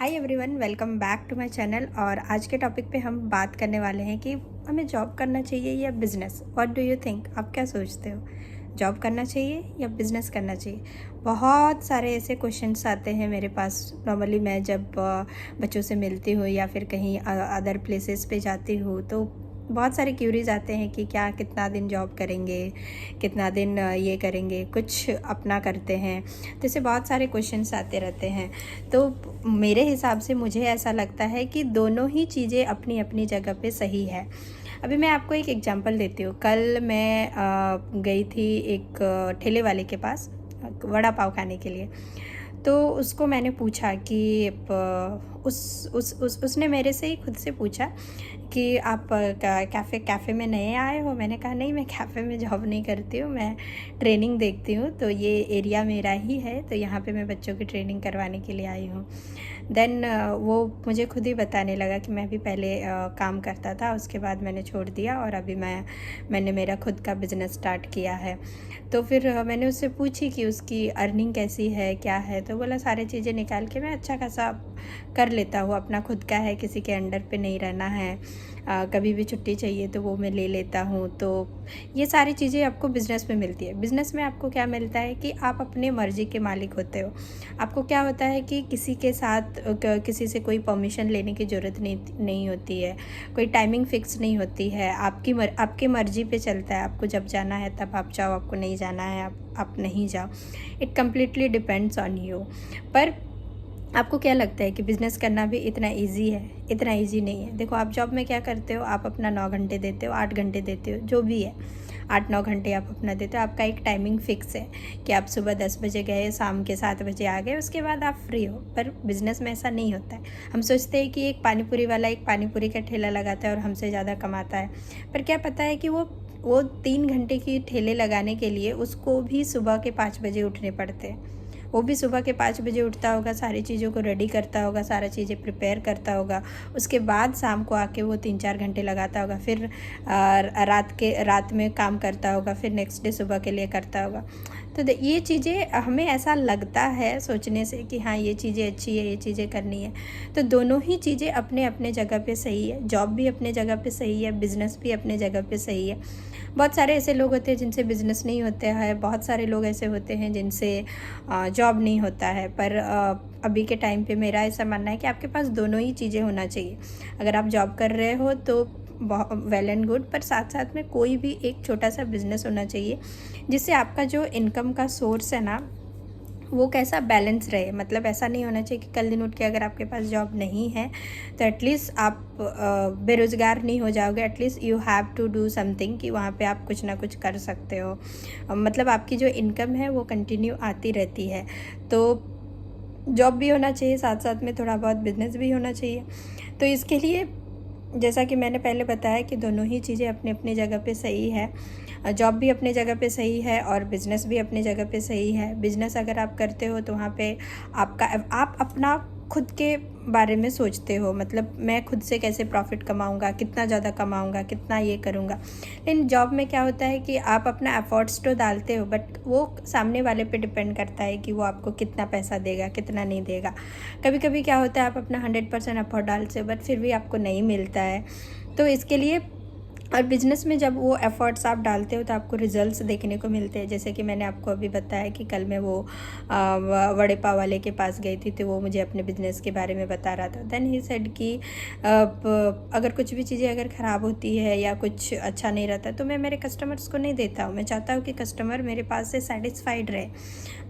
Hi everyone, welcome back to my channel. और आज के टॉपिक पे हम बात करने वाले हैं कि हमें जॉब करना चाहिए या business. What do you think? आप क्या सोचते हो, जॉब करना चाहिए या बिज़नेस करना चाहिए? बहुत सारे ऐसे क्वेश्चंस आते हैं मेरे पास। नॉर्मली मैं जब बच्चों से मिलती हूँ या फिर कहीं अदर प्लेसेस पे जाती हूँ तो बहुत सारे क्यूरीज आते हैं कि क्या कितना दिन जॉब करेंगे, कितना दिन ये करेंगे, कुछ अपना करते हैं। तो ऐसे बहुत सारे क्वेश्चंस आते रहते हैं। तो मेरे हिसाब से मुझे ऐसा लगता है कि दोनों ही चीज़ें अपनी अपनी जगह पे सही है। अभी मैं आपको एक एग्जांपल देती हूँ। कल मैं गई थी एक ठेले वाले के पास वड़ा पाव खाने के लिए। तो उसको मैंने पूछा कि उसने मेरे से ही खुद से पूछा कि आप कैफ़े में नए आए हो? मैंने कहा नहीं, मैं कैफ़े में जॉब नहीं करती हूँ, मैं ट्रेनिंग देखती हूँ। तो ये एरिया मेरा ही है, तो यहाँ पे मैं बच्चों की ट्रेनिंग करवाने के लिए आई हूँ। देन वो मुझे खुद ही बताने लगा कि मैं भी पहले काम करता था, उसके बाद मैंने छोड़ दिया और अभी मैंने मेरा खुद का बिज़नेस स्टार्ट किया है। तो फिर मैंने उससे पूछी कि उसकी अर्निंग कैसी है, क्या है। तो बोला सारी चीज़ें निकाल के मैं अच्छा खासा कर लेता हूँ, अपना खुद का है, किसी के अंडर पे नहीं रहना है। कभी भी छुट्टी चाहिए तो वो मैं ले लेता हूँ। तो ये सारी चीज़ें आपको बिज़नेस में मिलती है। बिज़नेस में आपको क्या मिलता है कि आप अपने मर्ज़ी के मालिक होते हो। आपको क्या होता है कि किसी के साथ किसी से कोई परमिशन लेने की ज़रूरत नहीं होती है, कोई टाइमिंग फ़िक्स नहीं होती है। आपकी मर्ज़ी पे चलता है। आपको जब जाना है तब आप जाओ, आपको नहीं जाना है आप नहीं जाओ। It completely depends on you. पर आपको क्या लगता है कि बिज़नेस करना भी इतना इजी है? इतना इजी नहीं है। देखो, आप जॉब में क्या करते हो, आप अपना 9 घंटे देते हो, 8 घंटे देते हो, जो भी है 8-9 घंटे आप अपना देते हो। आपका एक टाइमिंग फ़िक्स है कि आप सुबह 10 बजे गए, शाम के 7 बजे आ गए, उसके बाद आप फ्री हो। पर बिज़नेस में ऐसा नहीं होता है। हम सोचते हैं कि एक पानीपुरी वाला एक पानीपुरी का ठेला लगाता है और हमसे ज़्यादा कमाता है। पर क्या पता है कि वो 3 घंटे की ठेले लगाने के लिए उसको भी सुबह के 5 बजे उठने पड़ते हैं। वो भी सुबह के 5 बजे उठता होगा, सारी चीज़ों को रेडी करता होगा, सारा चीज़ें प्रिपेयर करता होगा। उसके बाद शाम को आके वो 3-4 घंटे लगाता होगा। फिर रात में काम करता होगा, फिर नेक्स्ट डे सुबह के लिए करता होगा। तो ये चीज़ें हमें ऐसा लगता है सोचने से कि हाँ, ये चीज़ें अच्छी है, ये चीज़ें करनी है। तो दोनों ही चीज़ें अपने अपने जगह पे सही है। जॉब भी अपने जगह पे सही है, बिज़नेस भी अपने जगह पे सही है। बहुत सारे ऐसे लोग होते हैं जिनसे बिज़नेस नहीं होता है, बहुत सारे लोग ऐसे होते हैं जिनसे जॉब नहीं होता है। पर अभी के टाइम पे मेरा ऐसा मानना है कि आपके पास दोनों ही चीज़ें होना चाहिए। अगर आप जॉब कर रहे हो तो वेल एंड गुड, पर साथ साथ में कोई भी एक छोटा सा बिज़नेस होना चाहिए जिससे आपका जो इनकम का सोर्स है ना, वो कैसा बैलेंस रहे। मतलब ऐसा नहीं होना चाहिए कि कल दिन उठ के अगर आपके पास जॉब नहीं है तो एटलीस्ट आप बेरोज़गार नहीं हो जाओगे। At least you have to do something कि वहाँ पे आप कुछ ना कुछ कर सकते हो। मतलब आपकी जो इनकम है वो कंटिन्यू आती रहती है। तो जॉब भी होना चाहिए, साथ साथ में थोड़ा बहुत बिज़नेस भी होना चाहिए। तो इसके लिए जैसा कि मैंने पहले बताया कि दोनों ही चीज़ें अपनी अपनी जगह पे सही है। जॉब भी अपनी जगह पे सही है और बिज़नेस भी अपनी जगह पे सही है। बिज़नेस अगर आप करते हो तो वहाँ पे आप अपना खुद के बारे में सोचते हो। मतलब मैं खुद से कैसे प्रॉफिट कमाऊँगा, कितना ज़्यादा कमाऊँगा, कितना ये करूँगा। लेकिन जॉब में क्या होता है कि आप अपना एफ़र्ट्स तो डालते हो, बट वो सामने वाले पे डिपेंड करता है कि वो आपको कितना पैसा देगा, कितना नहीं देगा। कभी कभी क्या होता है, आप अपना 100% एफ़र्ट डालते हो बट फिर भी आपको नहीं मिलता है। तो इसके लिए और बिज़नेस में जब वो एफ़र्ट्स आप डालते हो तो आपको रिज़ल्ट्स देखने को मिलते हैं। जैसे कि मैंने आपको अभी बताया कि कल मैं वो वड़े पाव वाले के पास गई थी, तो वो मुझे अपने बिज़नेस के बारे में बता रहा था। देन ही सेड कि अगर कुछ भी चीज़ें अगर ख़राब होती है या कुछ अच्छा नहीं रहता तो मैं मेरे कस्टमर्स को नहीं देता हूँ। मैं चाहता हूँ कि कस्टमर मेरे पास से सेटिस्फाइड रहे,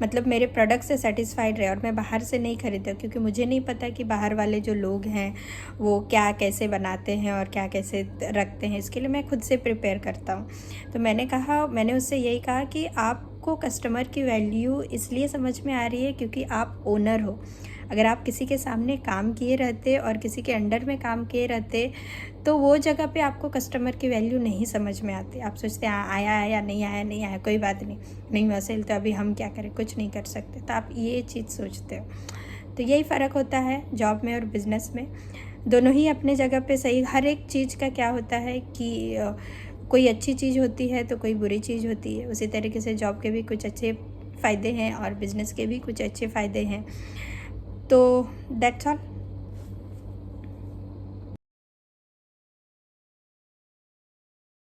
मतलब मेरे प्रोडक्ट से सेटिस्फाइड रहे। और मैं बाहर से नहीं खरीदता क्योंकि मुझे नहीं पता कि बाहर वाले जो लोग हैं वो क्या कैसे बनाते हैं और क्या कैसे रखते हैं। इसके लिए मैं खुद से प्रिपेयर करता हूँ। तो मैंने उससे यही कहा कि आपको कस्टमर की वैल्यू इसलिए समझ में आ रही है क्योंकि आप ओनर हो। अगर आप किसी के सामने काम किए रहते और किसी के अंडर में काम किए रहते तो वो जगह पे आपको कस्टमर की वैल्यू नहीं समझ में आती। आप सोचते हैं आया आया, नहीं आया, कोई बात नहीं हुआ सेल तो अभी हम क्या करें, कुछ नहीं कर सकते। तो आप ये चीज़ सोचते हो। तो यही फ़र्क होता है जॉब में और बिज़नेस में। दोनों ही अपने जगह पे सही। हर एक चीज़ का क्या होता है कि कोई अच्छी चीज़ होती है तो कोई बुरी चीज़ होती है। उसी तरीके से जॉब के भी कुछ अच्छे फ़ायदे हैं और बिज़नेस के भी कुछ अच्छे फ़ायदे हैं। तो दैट्स ऑल।